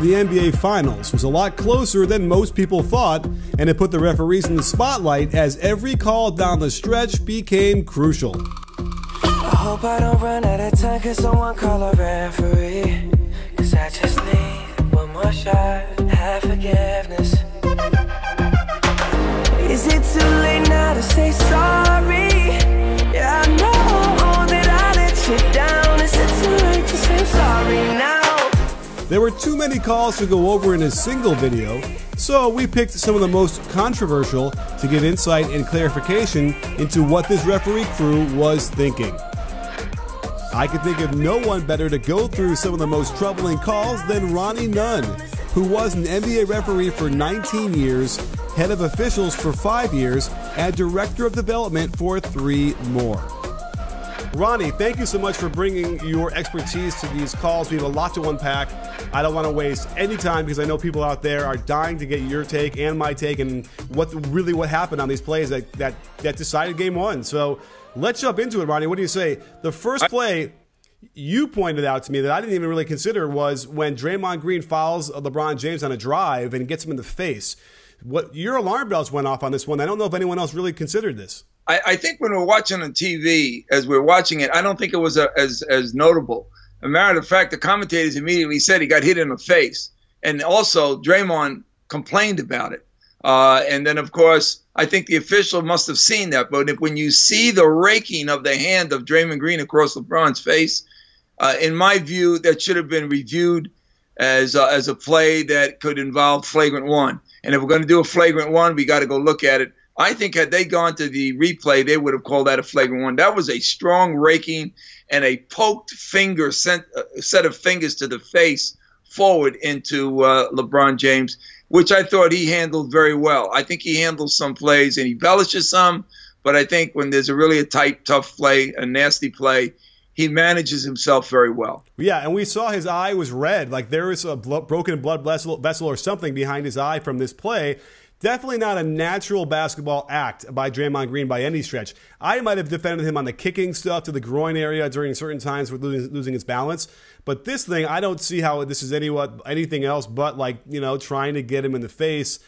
the NBA Finals was a lot closer than most people thought, and it put the referees in the spotlight as every call down the stretch became crucial. I hope I don't run out of time, cause someone call a referee. Cause I just need one more shot, have forgiveness. Is it too late now to say sorry? Yeah, I know that I let you down. Is it too late to say sorry now? There were too many calls to go over in a single video, so we picked some of the most controversial to give insight and clarification into what this referee crew was thinking. I could think of no one better to go through some of the most troubling calls than Ronnie Nunn, who was an NBA referee for 19 years, head of officials for 5 years, and director of development for 3 more. Ronnie, thank you so much for bringing your expertise to these calls. We have a lot to unpack. I don't want to waste any time because I know people out there are dying to get your take and my take and what happened on these plays that decided game one. So let's jump into it, Ronnie. What do you say? The first play you pointed out to me that I didn't even really consider was when Draymond Green fouls LeBron James on a drive and gets him in the face. Your alarm bells went off on this one. I don't know if anyone else really considered this. I think when we're watching on TV, as we're watching it, I don't think it was as notable. As a matter of fact, the commentators immediately said he got hit in the face. And also, Draymond complained about it. And then, of course, I think the official must have seen that. But when you see the raking of the hand of Draymond Green across LeBron's face, in my view, that should have been reviewed as a play that could involve flagrant one. And if we're going to do a flagrant one, we got to go look at it. I think had they gone to the replay, they would have called that a flagrant one. That was a strong raking and a poked finger, set of fingers to the face forward into LeBron James, which I thought he handled very well. I think he handles some plays and he embellishes some, but I think when there's a tight, tough play, a nasty play, he manages himself very well. Yeah, and we saw his eye was red. Like there was a broken blood vessel or something behind his eye from this play. Definitely not a natural basketball act by Draymond Green by any stretch. I might have defended him on the kicking stuff to the groin area during certain times with losing his balance. But this thing, I don't see how this is anything else but trying to get him in the face.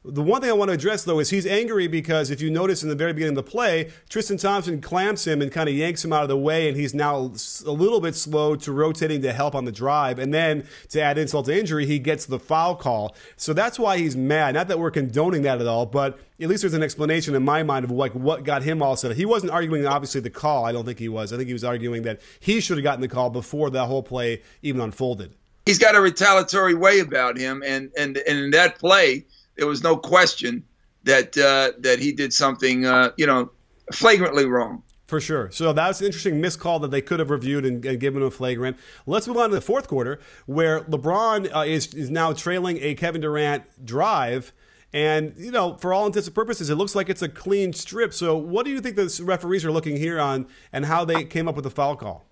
The one thing I want to address, though, is he's angry because if you notice in the very beginning of the play, Tristan Thompson clamps him and kind of yanks him out of the way, and he's now a little bit slow to rotating to help on the drive. And then, to add insult to injury, he gets the foul call. So that's why he's mad. Not that we're condoning that at all, but at least there's an explanation in my mind of what got him all set. He wasn't arguing, obviously, the call. I don't think he was. I think he was arguing that he should have gotten the call before that whole play even unfolded. He's got a retaliatory way about him, and in that play, there was no question that he did something, flagrantly wrong. For sure. So that was an interesting missed call that they could have reviewed and given him a flagrant. Let's move on to the fourth quarter, where LeBron is now trailing a Kevin Durant drive. And, for all intents and purposes, it looks like it's a clean strip. So what do you think the referees are looking here on and how they came up with the foul call?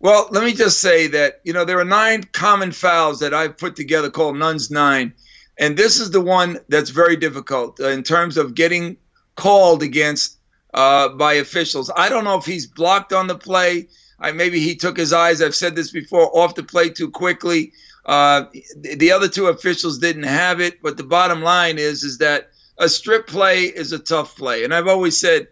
Well, let me just say that, there are 9 common fouls that I've put together called Nunn's 9. And this is the one that's very difficult in terms of getting called against by officials. I don't know if he's blocked on the play. Maybe he took his eyes, I've said this before, off the play too quickly. The other 2 officials didn't have it. But the bottom line is that a strip play is a tough play. And I've always said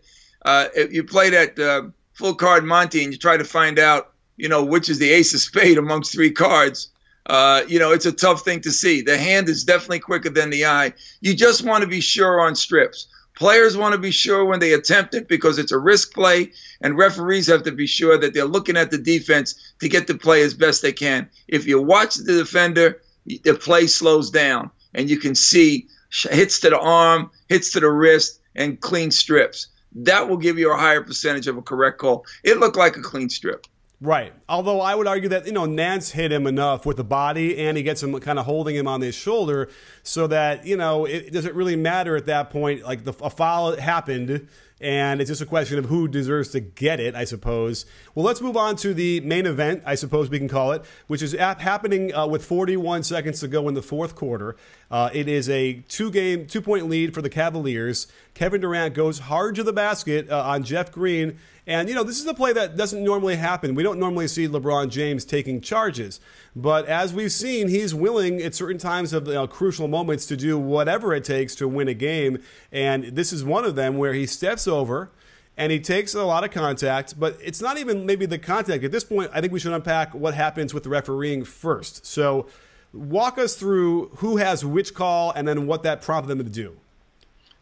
if you play that full card Monte and you try to find out, which is the ace of spade amongst 3 cards, it's a tough thing to see. The hand is definitely quicker than the eye. You just want to be sure on strips. Players want to be sure when they attempt it because it's a risk play, and referees have to be sure that they're looking at the defense to get the play as best they can. If you watch the defender, the play slows down, and you can see hits to the arm, hits to the wrist, and clean strips. That will give you a higher percentage of a correct call. It looked like a clean strip. Right. Although I would argue that, Nance hit him enough with the body and he gets him kind of holding him on his shoulder so that, it doesn't really matter at that point. Like a foul happened, and it's just a question of who deserves to get it, I suppose. Well, let's move on to the main event, I suppose we can call it, which is happening with 41 seconds to go in the fourth quarter. It is a two-point lead for the Cavaliers. Kevin Durant goes hard to the basket on Jeff Green. And, this is a play that doesn't normally happen. We don't normally see LeBron James taking charges. But as we've seen, he's willing at certain times of crucial moments to do whatever it takes to win a game. And this is one of them where he steps over and he takes a lot of contact. But it's not even maybe the contact. At this point, I think we should unpack what happens with the refereeing first. So walk us through who has which call and then what that prompted them to do.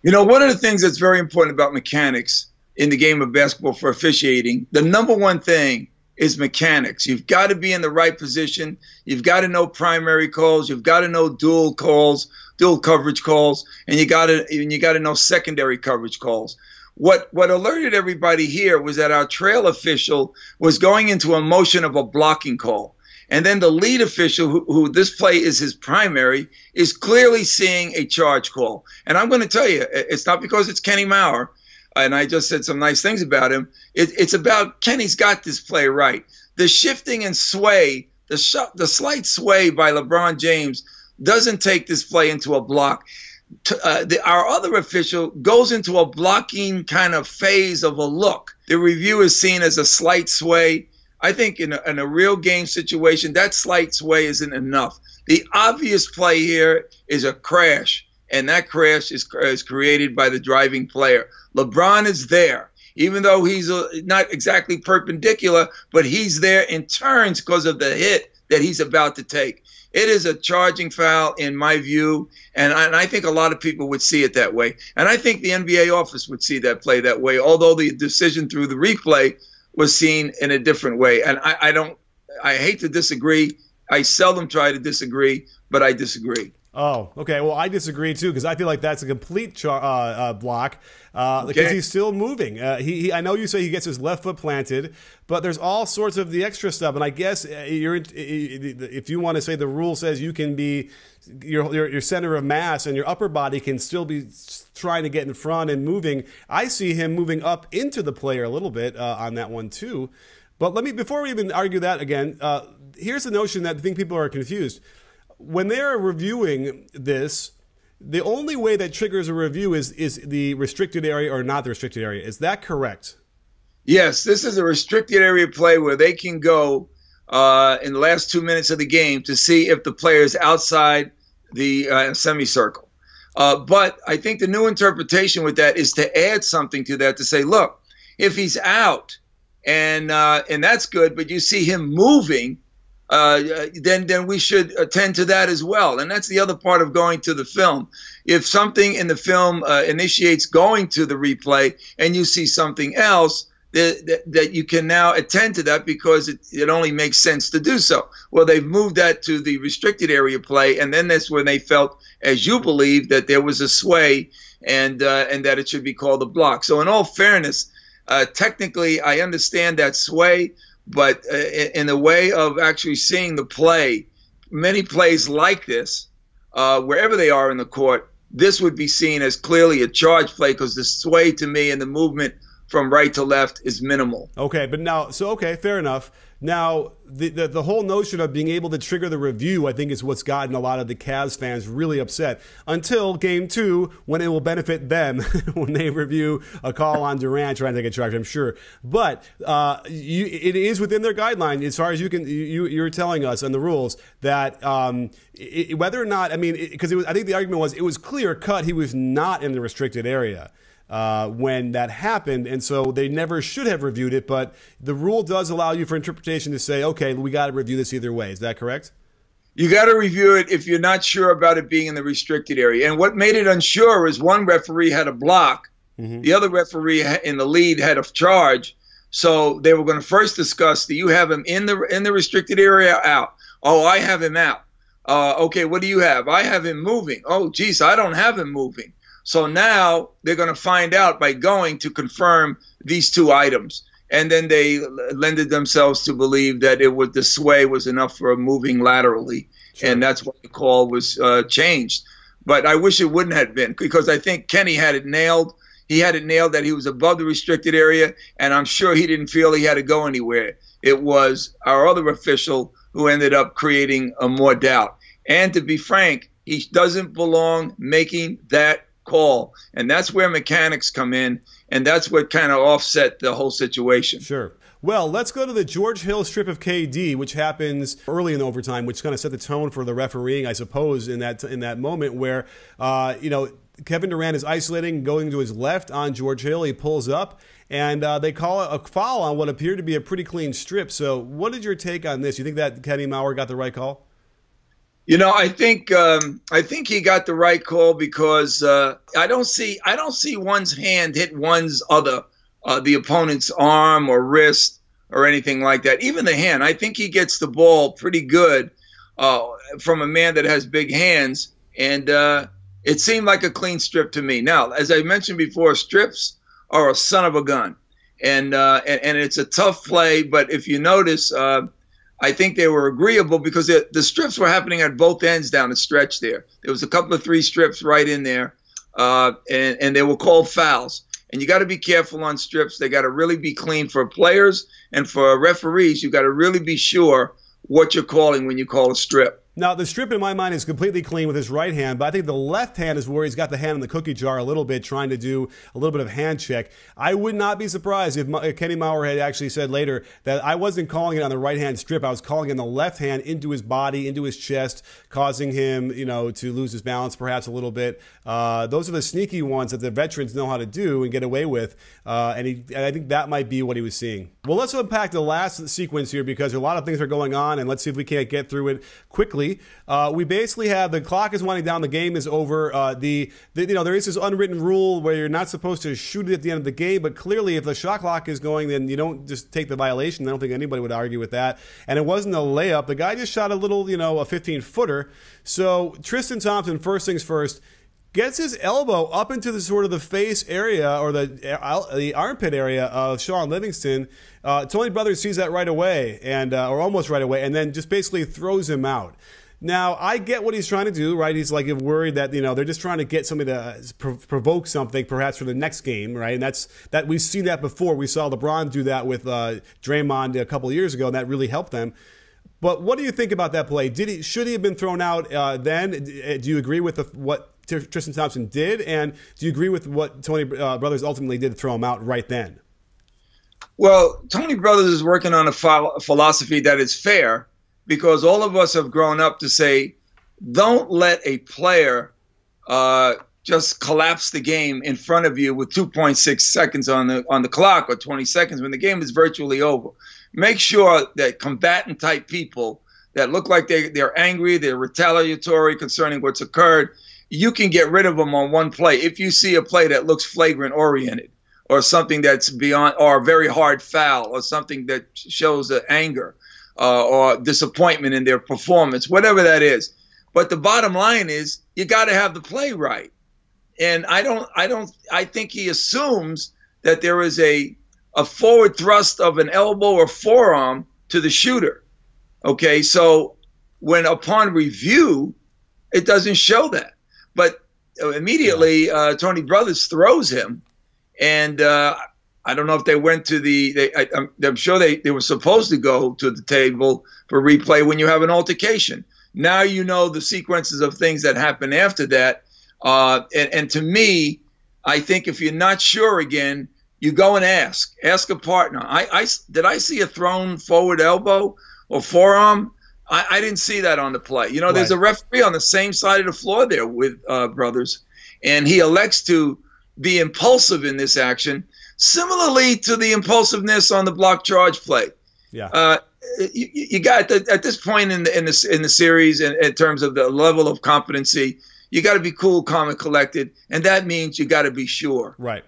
One of the things that's very important about mechanics in the game of basketball for officiating, the number one thing is mechanics. You've got to be in the right position. You've got to know primary calls. You've got to know dual coverage calls, and you got to know secondary coverage calls. What alerted everybody here was that our trail official was going into a motion of a blocking call. And then the lead official, who this play is his primary, is clearly seeing a charge call. And I'm going to tell you, it's not because it's Kenny Maurer, and I just said some nice things about him. It's about Kenny's got this play right. The shifting and sway, the slight sway by LeBron James doesn't take this play into a block. Our other official goes into a blocking kind of phase of a look. The review is seen as a slight sway. I think in a real game situation, that slight sway isn't enough. The obvious play here is a crash, and that crash is created by the driving player. LeBron is there, even though he's not exactly perpendicular, but he's there in turns because of the hit that he's about to take. It is a charging foul in my view, and I think a lot of people would see it that way. And I think the NBA office would see that play that way, although the decision through the replay was seen in a different way. And I hate to disagree. I seldom try to disagree, but I disagree. Oh, okay. Well, I disagree, too, because I feel like that's a complete block because he's still moving. I know you say he gets his left foot planted, but there's all sorts of the extra stuff. And I guess if you want to say the rule says you can be your center of mass and your upper body can still be trying to get in front and moving, I see him moving up into the player a little bit on that one, too. But before we even argue that again, here's the notion that I think people are confused. When they're reviewing this, the only way that triggers a review is the restricted area or not the restricted area. Is that correct? Yes, this is a restricted area play where they can go in the last 2 minutes of the game to see if the player is outside the semicircle. But I think the new interpretation with that is to add something to that to say, look, if he's out and that's good, but you see him moving, then we should attend to that as well. And that's the other part of going to the film. If something in the film initiates going to the replay and you see something else, that you can now attend to that because it only makes sense to do so. Well, they've moved that to the restricted area play, and then that's when they felt, as you believe, that there was a sway and that it should be called a block. So in all fairness, technically I understand that sway, but in the way of actually seeing the play, many plays like this, wherever they are in the court, this would be seen as clearly a charge play because the sway to me and the movement from right to left is minimal. Okay, but now, fair enough. Now, the whole notion of being able to trigger the review, I think, is what's gotten a lot of the Cavs fans really upset until Game 2, when it will benefit them when they review a call on Durant trying to take a charge, I'm sure. But it is within their guideline, as far as you're telling us on the rules, that whether or not, because I think the argument was it was clear cut he was not in the restricted area when that happened, and so they never should have reviewed it, but the rule does allow you for interpretation to say, okay, we got to review this either way. Is that correct? You got to review it if you're not sure about it being in the restricted area. And what made it unsure is one referee had a block, the other referee in the lead had a charge, so they were going to first discuss, do you have him in the restricted area or out? Oh, I have him out. Okay, what do you have? I have him moving. Oh, geez, I don't have him moving. So now they're going to find out by going to confirm these two items. And then they lended themselves to believe that the sway was enough for moving laterally. Sure. And that's why the call was changed. But I wish it wouldn't have been, because I think Kenny had it nailed. he had it nailed that he was above the restricted area, and I'm sure he didn't feel he had to go anywhere. It was our other official who ended up creating more doubt. And to be frank, he doesn't belong making that call. And that's where mechanics come in, and that's what kind of offset the whole situation. Sure. Well, let's go to the George Hill strip of KD, which happens early in overtime, which kind of set the tone for the refereeing, I suppose, in that moment where, Kevin Durant is isolating, going to his left on George Hill. He pulls up, and they call a foul on what appeared to be a pretty clean strip. So what is your take on this? You think that Kenny Mauer got the right call? I think he got the right call because I don't see one's hand hit one's the opponent's arm or wrist or anything like that. Even the hand, I think he gets the ball pretty good from a man that has big hands, and it seemed like a clean strip to me. Now, as I mentioned before, strips are a son of a gun, and it's a tough play. But if you notice, I think they were agreeable because the strips were happening at both ends down the stretch there. There was a couple of 3 strips right in there, and they were called fouls. And you got to be careful on strips. They got to really be clean for players, and for referees, you got to really be sure what you're calling when you call a strip. Now, the strip in my mind is completely clean with his right hand, but I think the left hand is where he's got the hand in the cookie jar a little bit, trying to do a little bit of hand check. I would not be surprised if Kenny Mauer had actually said later that I wasn't calling it on the right hand strip. I was calling it on the left hand into his body, into his chest, causing him, to lose his balance perhaps a little bit. Those are the sneaky ones that the veterans know how to do and get away with, and I think that might be what he was seeing. Well, let's unpack the last sequence here because a lot of things are going on, and let's see if we can't get through it quickly. We basically have the clock is winding down, the game is over. There is this unwritten rule where you're not supposed to shoot it at the end of the game, but clearly if the shot clock is going, then you don't just take the violation. I don't think anybody would argue with that. And it wasn't a layup. The guy just shot a little, a 15-footer. So Tristan Thompson, first things first, gets his elbow up into the sort of the face area or the armpit area of Sean Livingston. Tony Brothers sees that right away, or almost right away, and then just basically throws him out. Now, I get what he's trying to do, right? He's like worried that, they're just trying to get somebody to provoke something perhaps for the next game, right? And that we've seen that before. We saw LeBron do that with Draymond a couple of years ago, and that really helped them. But what do you think about that play? Should he have been thrown out then? Do you agree with what Tristan Thompson did? And do you agree with what Tony Brothers ultimately did to throw him out right then? Well, Tony Brothers is working on a philosophy that is fair, because all of us have grown up to say, don't let a player just collapse the game in front of you with 2.6 seconds on the clock or 20 seconds when the game is virtually over. Make sure that combatant type people that look like they're angry, they're retaliatory concerning what's occurred, you can get rid of them on one play. If you see a play that looks flagrant oriented or something that's beyond, or a very hard foul or something that shows anger, or disappointment in their performance, whatever that is. But the bottom line is you got to have the play right. And I think he assumes that there is a forward thrust of an elbow or forearm to the shooter. Okay, so when upon review, it doesn't show that. But immediately Tony Brothers throws him, and I don't know if they went to I'm sure they were supposed to go to the table for replay when you have an altercation. Now you know the sequences of things that happen after that. And to me, I think if you're not sure again, you go and ask a partner. Did I see a thrown forward elbow or forearm? I didn't see that on the play. There's a referee on the same side of the floor there with Brothers, and he elects to be impulsive in this action. Similarly to the impulsiveness on the block charge play, you got at this point in the series, in terms of the level of competency, you got to be cool, calm, and collected, and that means you got to be sure. Right.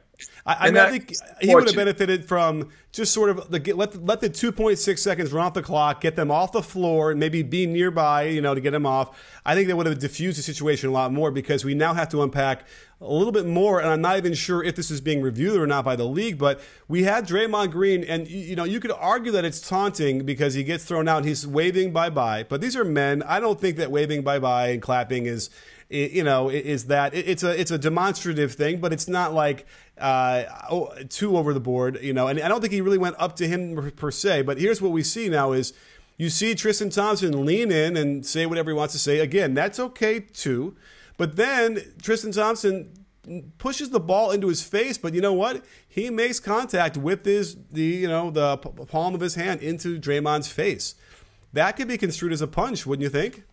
I think he would have benefited from just sort of let the 2.6 seconds run off the clock, get them off the floor, and maybe be nearby, to get them off. I think that would have diffused the situation a lot more, because we now have to unpack a little bit more, and I'm not even sure if this is being reviewed or not by the league, but we had Draymond Green, and you could argue that it's taunting because he gets thrown out and he's waving bye-bye, but these are men. I don't think that waving bye-bye and clapping is is that it's a demonstrative thing, but it's not like too over the board, and I don't think he really went up to him per se. But here's what we see now is you see Tristan Thompson lean in and say whatever he wants to say. Again, that's okay too. But then Tristan Thompson pushes the ball into his face, but you know what? He makes contact with the palm of his hand into Draymond's face. That could be construed as a punch, wouldn't you think?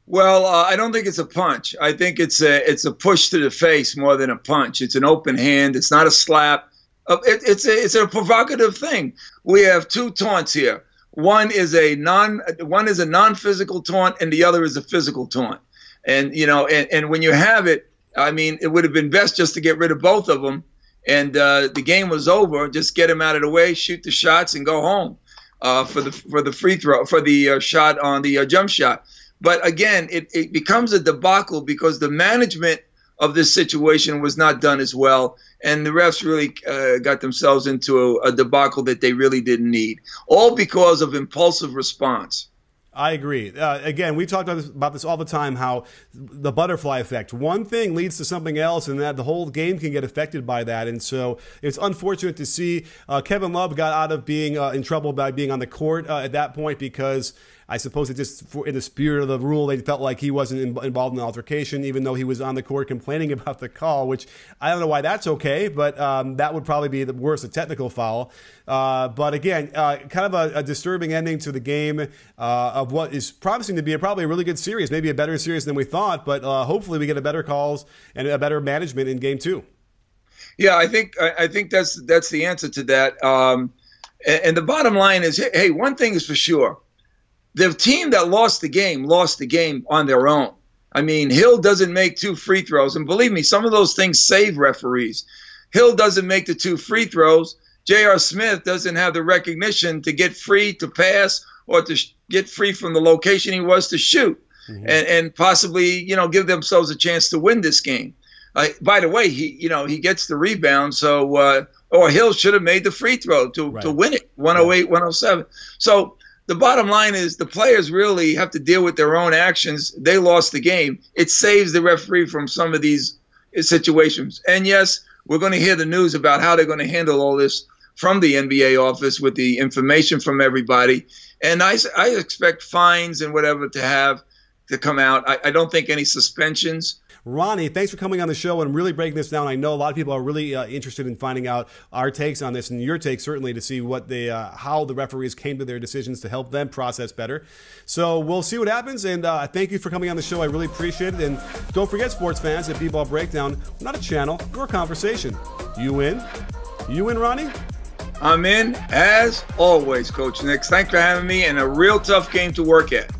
Well, I don't think it's a punch. I think it's a push to the face more than a punch. It's an open hand. It's not a slap. It's a provocative thing. We have two taunts here. One is a non-physical taunt, and the other is a physical taunt. And and when you have it, I mean, it would have been best just to get rid of both of them, and the game was over. Just get him out of the way, shoot the shots, and go home for the free throw, for the shot on the jump shot. But again, it becomes a debacle because the management of this situation was not done as well, and the refs really got themselves into a debacle that they really didn't need, all because of impulsive response. I agree. Again, we talked about this all the time, how the butterfly effect. One thing leads to something else, and that the whole game can get affected by that. And so it's unfortunate to see Kevin Love got out of being in trouble by being on the court at that point, because I suppose it just, in the spirit of the rule, they felt like he wasn't involved in the altercation, even though he was on the court complaining about the call, which I don't know why that's okay, but that would probably be the worst, a technical foul. But again, kind of a disturbing ending to the game of what is promising to be probably a really good series, maybe a better series than we thought, but hopefully we get a better calls and a better management in game two. Yeah, I think that's the answer to that. And the bottom line is, hey, one thing is for sure. The team that lost the game on their own. I mean, Hill doesn't make 2 free throws. And believe me, some of those things save referees. Hill doesn't make the 2 free throws. J.R. Smith doesn't have the recognition to get free to pass or to get free from the location he was to shoot, and possibly, give themselves a chance to win this game. By the way, he gets the rebound. So, or Hill should have made the free throw to win it, 108, 107. So, the bottom line is the players really have to deal with their own actions. They lost the game. It saves the referee from some of these situations. And yes, we're going to hear the news about how they're going to handle all this from the NBA office with the information from everybody. And I expect fines and whatever to come out. I don't think any suspensions. Ronnie, thanks for coming on the show and really breaking this down. I know a lot of people are really interested in finding out our takes on this, and your take certainly, to see what how the referees came to their decisions to help them process better. So we'll see what happens, and thank you for coming on the show. I really appreciate it. And don't forget, sports fans, at B-Ball Breakdown, we're not a channel, we're a conversation. You in? You in, Ronnie? I'm in, as always, Coach Nix. Thanks for having me, and a real tough game to work at.